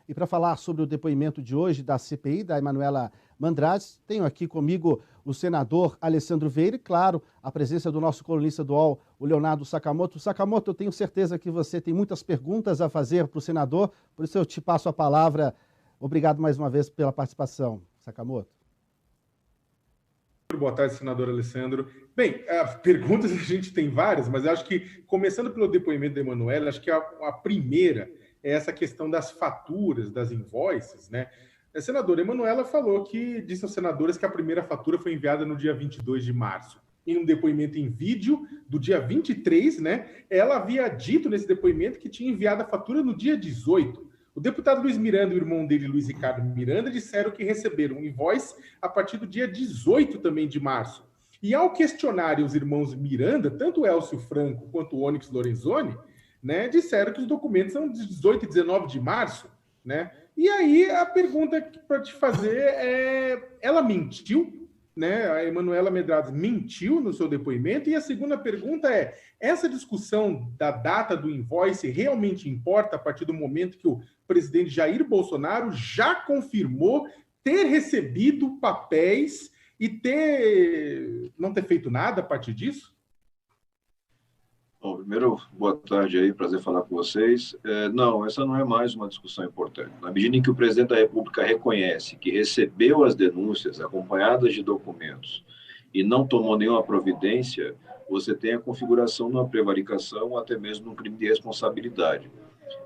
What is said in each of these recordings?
E para falar sobre o depoimento de hoje da CPI, da Emanuela Mandrades, tenho aqui comigo o senador Alessandro Vieira e, claro, a presença do nosso colunista do UOL, o Leonardo Sakamoto. Sakamoto, eu tenho certeza que você tem muitas perguntas a fazer para o senador, por isso eu te passo a palavra. Obrigado mais uma vez pela participação, Sakamoto. Boa tarde, senador Alessandro. Bem, perguntas a gente tem várias, mas eu acho que, começando pelo depoimento da Emanuela, acho que a primeira é essa questão das faturas, das invoices, né? A senadora Emanuela disse aos senadores que a primeira fatura foi enviada no dia 22 de março. Em um depoimento em vídeo do dia 23, né? Ela havia dito nesse depoimento que tinha enviado a fatura no dia 18. O deputado Luiz Miranda e o irmão dele, Luiz Ricardo Miranda, disseram que receberam um invoice a partir do dia 18 também de março. E ao questionarem os irmãos Miranda, tanto o Elcio Franco quanto o Onyx Lorenzoni, né, disseram que os documentos são de 18 e 19 de março. Né? E aí a pergunta para te fazer é: ela mentiu? Né? A Emanuela Medrades mentiu no seu depoimento? E a segunda pergunta é: essa discussão da data do invoice realmente importa a partir do momento que o presidente Jair Bolsonaro já confirmou ter recebido papéis e não ter feito nada a partir disso? Bom, primeiro, boa tarde aí, prazer falar com vocês. Não, essa não é mais uma discussão importante. Na medida em que o presidente da República reconhece que recebeu as denúncias acompanhadas de documentos e não tomou nenhuma providência, você tem a configuração de uma prevaricação ou até mesmo de um crime de responsabilidade.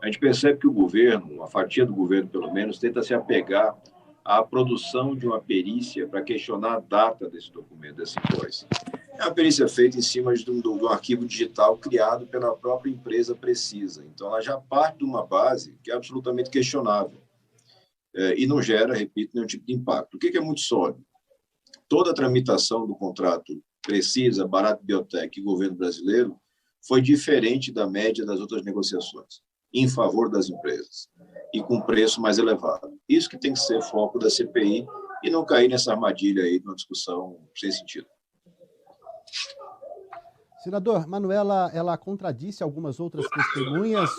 A gente percebe que o governo, uma fatia do governo pelo menos, tenta se apegar à produção de uma perícia para questionar a data desse documento, desse invoice. É uma perícia feita em cima de um arquivo digital criado pela própria empresa Precisa. Então, ela já parte de uma base que é absolutamente questionável e não gera, repito, nenhum tipo de impacto. O que é muito sólido? Toda a tramitação do contrato Precisa, Barato Biotech e governo brasileiro foi diferente da média das outras negociações, em favor das empresas e com preço mais elevado. Isso que tem que ser foco da CPI e não cair nessa armadilha aí de uma discussão sem sentido. Senador, Manuela, ela contradisse algumas outras testemunhas.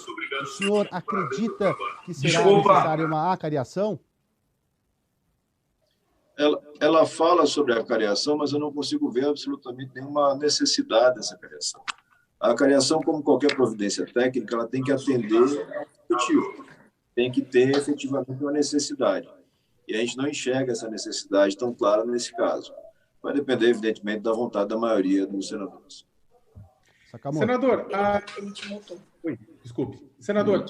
O senhor acredita que será necessária uma acariação? Ela fala sobre a acariação, mas eu não consigo ver absolutamente nenhuma necessidade dessa acariação. A acariação, como qualquer providência técnica, ela tem que atender ao objetivo. Tem que ter efetivamente uma necessidade. E a gente não enxerga essa necessidade tão clara nesse caso. Vai depender, evidentemente, da vontade da maioria dos senadores. Senador, Senador,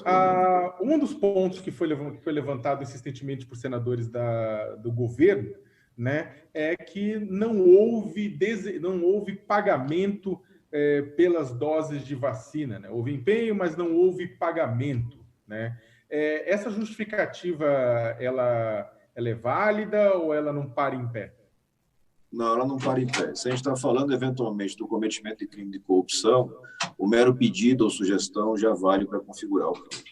um dos pontos que foi levantado insistentemente por senadores do governo, né, é que não houve pagamento pelas doses de vacina. Né? Houve empenho, mas não houve pagamento. Né? Essa justificativa, ela é válida ou ela não para em pé? Não, ela não para em pé. Se a gente está falando, eventualmente, do cometimento de crime de corrupção, o mero pedido ou sugestão já vale para configurar o crime.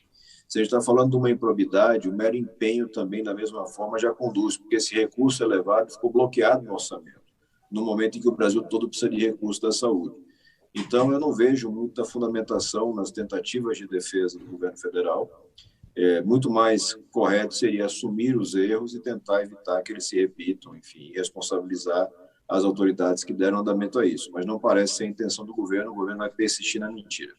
Se a gente está falando de uma improbidade, o mero empenho também, da mesma forma, já conduz, porque esse recurso elevado ficou bloqueado no orçamento, no momento em que o Brasil todo precisa de recurso da saúde. Então, eu não vejo muita fundamentação nas tentativas de defesa do governo federal. Muito mais correto seria assumir os erros e tentar evitar que eles se repitam, enfim, responsabilizar as autoridades que deram andamento a isso. Mas não parece ser a intenção do governo, o governo vai persistir na mentira.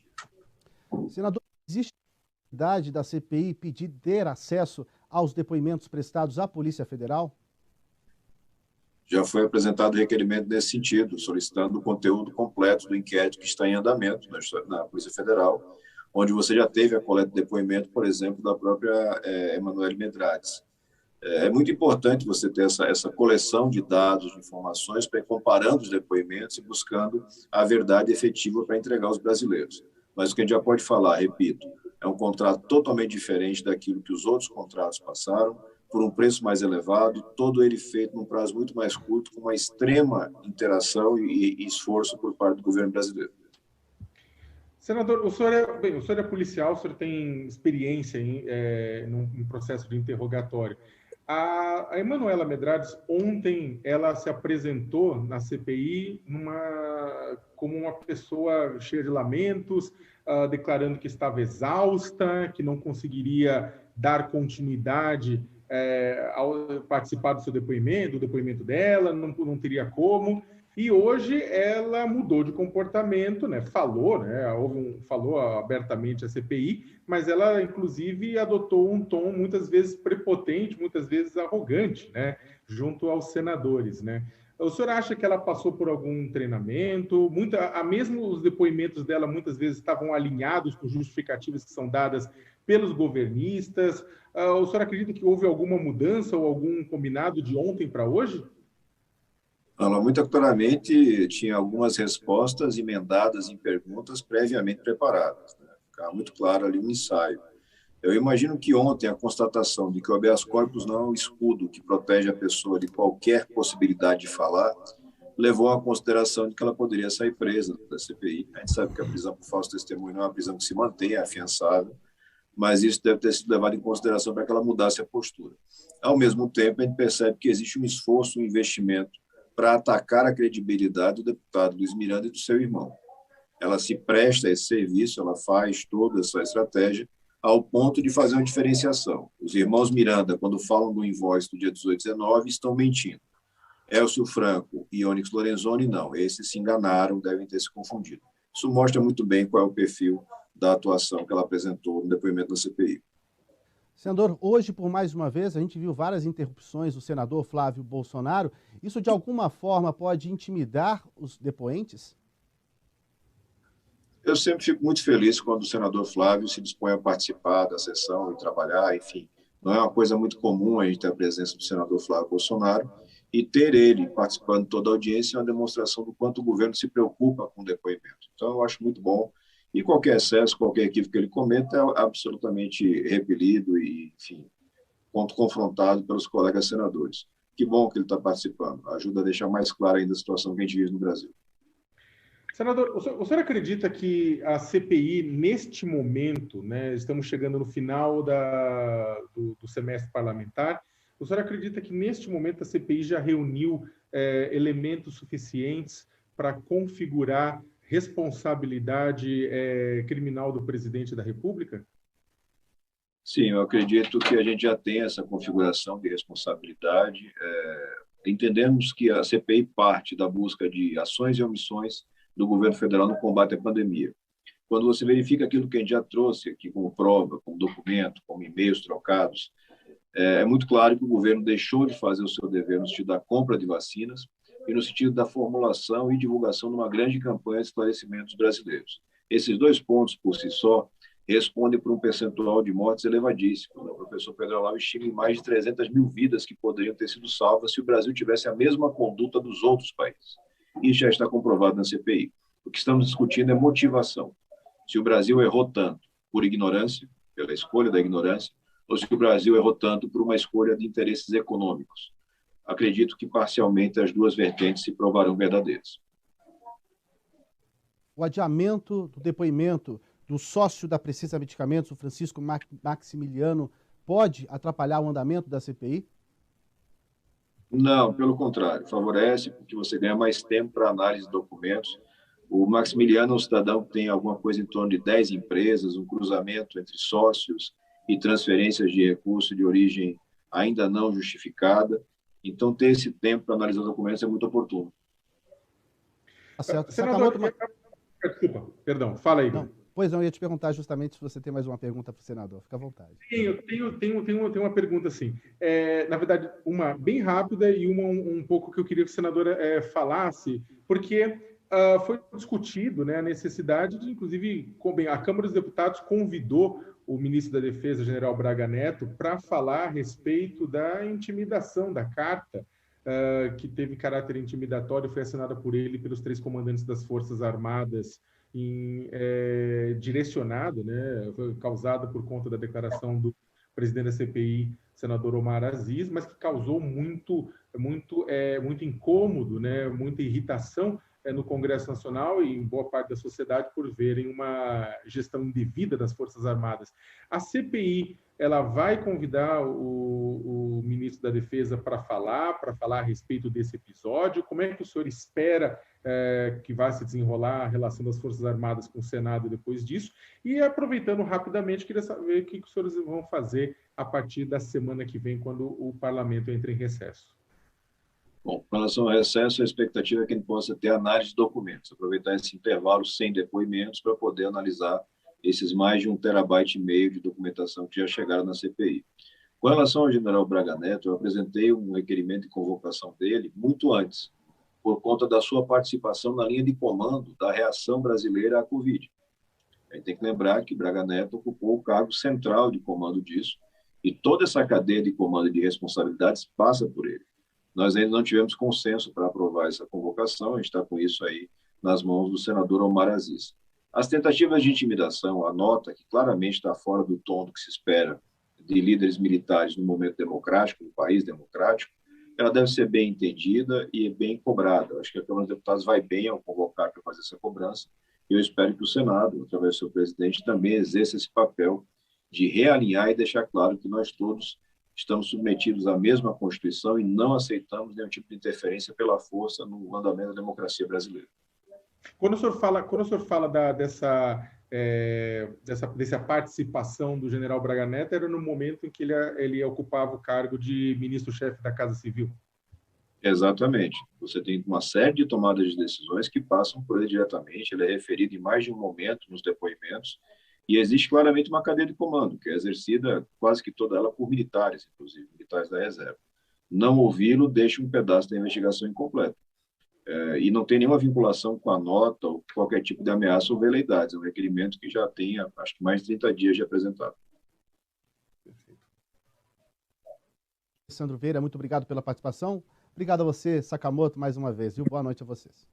Senador, existe a possibilidade da CPI pedir ter acesso aos depoimentos prestados à Polícia Federal? Já foi apresentado requerimento nesse sentido, solicitando o conteúdo completo do inquérito que está em andamento na Polícia Federal, onde você já teve a coleta de depoimento, por exemplo, da própria Emanuela Medrades. É muito importante você ter essa coleção de dados, de informações, para ir comparando os depoimentos e buscando a verdade efetiva para entregar aos brasileiros. Mas o que a gente já pode falar, repito, é um contrato totalmente diferente daquilo que os outros contratos passaram, por um preço mais elevado, todo ele feito num prazo muito mais curto, com uma extrema interação e esforço por parte do governo brasileiro. Senador, o senhor é policial, o senhor tem experiência em processo de interrogatório. A Emanuela Medrades, ontem, ela se apresentou na CPI como uma pessoa cheia de lamentos, declarando que estava exausta, que não conseguiria dar continuidade ao participar do seu depoimento, do depoimento dela, não teria como. E hoje ela mudou de comportamento, né? Falou, né? Falou abertamente a CPI, mas ela, inclusive, adotou um tom muitas vezes prepotente, muitas vezes arrogante, né? Junto aos senadores, né? O senhor acha que ela passou por algum treinamento? Mesmo os depoimentos dela muitas vezes estavam alinhados com justificativas que são dadas pelos governistas. O senhor acredita que houve alguma mudança ou algum combinado de ontem para hoje? Ela muito claramente tinha algumas respostas emendadas em perguntas previamente preparadas, né? Ficava muito claro ali um ensaio. Eu imagino que ontem a constatação de que o habeas corpus não é um escudo que protege a pessoa de qualquer possibilidade de falar, levou à consideração de que ela poderia sair presa da CPI. A gente sabe que a prisão por falso testemunho não é uma prisão que se mantém, é afiançável, mas isso deve ter sido levado em consideração para que ela mudasse a postura. Ao mesmo tempo, a gente percebe que existe um esforço, um investimento para atacar a credibilidade do deputado Luiz Miranda e do seu irmão. Ela se presta a esse serviço, ela faz toda essa estratégia ao ponto de fazer uma diferenciação. Os irmãos Miranda, quando falam do invoice do dia 18 e 19, estão mentindo. Elcio Franco e Onyx Lorenzoni, não. Esses se enganaram, devem ter se confundido. Isso mostra muito bem qual é o perfil da atuação que ela apresentou no depoimento da CPI. Senador, hoje, por mais uma vez, a gente viu várias interrupções do senador Flávio Bolsonaro. Isso, de alguma forma, pode intimidar os depoentes? Eu sempre fico muito feliz quando o senador Flávio se dispõe a participar da sessão e trabalhar, enfim. Não é uma coisa muito comum a gente ter a presença do senador Flávio Bolsonaro, e ter ele participando de toda a audiência é uma demonstração do quanto o governo se preocupa com o depoimento. Então, eu acho muito bom. E qualquer excesso, qualquer equívoco que ele cometa é absolutamente repelido e, enfim, confrontado pelos colegas senadores. Que bom que ele está participando. Ajuda a deixar mais clara ainda a situação que a gente vive no Brasil. Senador, o senhor acredita que a CPI, neste momento, né, estamos chegando no final do semestre parlamentar, o senhor acredita que neste momento a CPI já reuniu elementos suficientes para configurar responsabilidade criminal do presidente da República? Sim, eu acredito que a gente já tem essa configuração de responsabilidade. Entendemos que a CPI parte da busca de ações e omissões do governo federal no combate à pandemia. Quando você verifica aquilo que a gente já trouxe aqui como prova, como documento, como e-mails trocados, é muito claro que o governo deixou de fazer o seu dever no sentido da compra de vacinas e no sentido da formulação e divulgação de uma grande campanha de esclarecimento dos brasileiros. Esses dois pontos, por si só, respondem por um percentual de mortes elevadíssimo. O professor Pedro Olavo estima em mais de 300 mil vidas que poderiam ter sido salvas se o Brasil tivesse a mesma conduta dos outros países. Isso já está comprovado na CPI. O que estamos discutindo é motivação. Se o Brasil errou tanto por ignorância, pela escolha da ignorância, ou se o Brasil errou tanto por uma escolha de interesses econômicos. Acredito que, parcialmente, as duas vertentes se provarão verdadeiras. O adiamento do depoimento do sócio da Precisa Medicamentos, o Francisco Maximiliano, pode atrapalhar o andamento da CPI? Não, pelo contrário, favorece, porque você ganha mais tempo para análise de documentos. O Maximiliano é um cidadão que tem alguma coisa em torno de 10 empresas, um cruzamento entre sócios e transferências de recursos de origem ainda não justificada. Então, ter esse tempo para analisar os documentos é muito oportuno. Tá certo. Senador, desculpa, perdão, fala aí. Não, pois não, eu ia te perguntar justamente se você tem mais uma pergunta para o senador. Fica à vontade. Tenho uma pergunta, assim. Na verdade, uma bem rápida e uma um pouco que eu queria que o senador falasse, porque foi discutido, né, a necessidade de, inclusive, a Câmara dos Deputados convidou o ministro da Defesa, general Braga Neto, para falar a respeito da intimidação da carta, que teve caráter intimidatório, foi assinada por ele e pelos 3 comandantes das Forças Armadas, direcionada, né, foi causada por conta da declaração do presidente da CPI, senador Omar Aziz, mas que causou muito incômodo, né, muita irritação no Congresso Nacional e em boa parte da sociedade por verem uma gestão indevida das Forças Armadas. A CPI, ela vai convidar o ministro da Defesa para falar a respeito desse episódio? Como é que o senhor espera que vai se desenrolar a relação das Forças Armadas com o Senado depois disso? E aproveitando rapidamente, queria saber o que os senhores vão fazer a partir da semana que vem, quando o parlamento entra em recesso. Bom, com relação ao recesso, a expectativa é que a gente possa ter análise de documentos, aproveitar esse intervalo sem depoimentos para poder analisar esses mais de 1,5 terabyte de documentação que já chegaram na CPI. Com relação ao general Braga Neto, eu apresentei um requerimento de convocação dele muito antes, por conta da sua participação na linha de comando da reação brasileira à Covid. A gente tem que lembrar que Braga Neto ocupou o cargo central de comando disso, e toda essa cadeia de comando e de responsabilidades passa por ele. Nós ainda não tivemos consenso para aprovar essa convocação, a gente está com isso aí nas mãos do senador Omar Aziz. As tentativas de intimidação, a nota que claramente está fora do tom do que se espera de líderes militares no momento democrático, no país democrático, ela deve ser bem entendida e bem cobrada. Acho que a Câmara dos Deputados vai bem ao convocar para fazer essa cobrança, e eu espero que o Senado, através do seu presidente, também exerça esse papel de realinhar e deixar claro que nós todos estamos submetidos à mesma Constituição e não aceitamos nenhum tipo de interferência pela força no andamento da democracia brasileira. Quando o senhor fala dessa participação do general Braga Neto, era no momento em que ele ocupava o cargo de ministro-chefe da Casa Civil? Exatamente. Você tem uma série de tomadas de decisões que passam por ele diretamente, ele é referido em mais de um momento nos depoimentos, e existe claramente uma cadeia de comando, que é exercida quase que toda ela por militares, inclusive militares da reserva. Não ouvi-lo deixa um pedaço da investigação incompleto. E não tem nenhuma vinculação com a nota ou qualquer tipo de ameaça ou veleidades. É um requerimento que já tem, acho que, mais de 30 dias de apresentado. Alessandro Vieira, muito obrigado pela participação. Obrigado a você, Sakamoto, mais uma vez. Boa noite a vocês.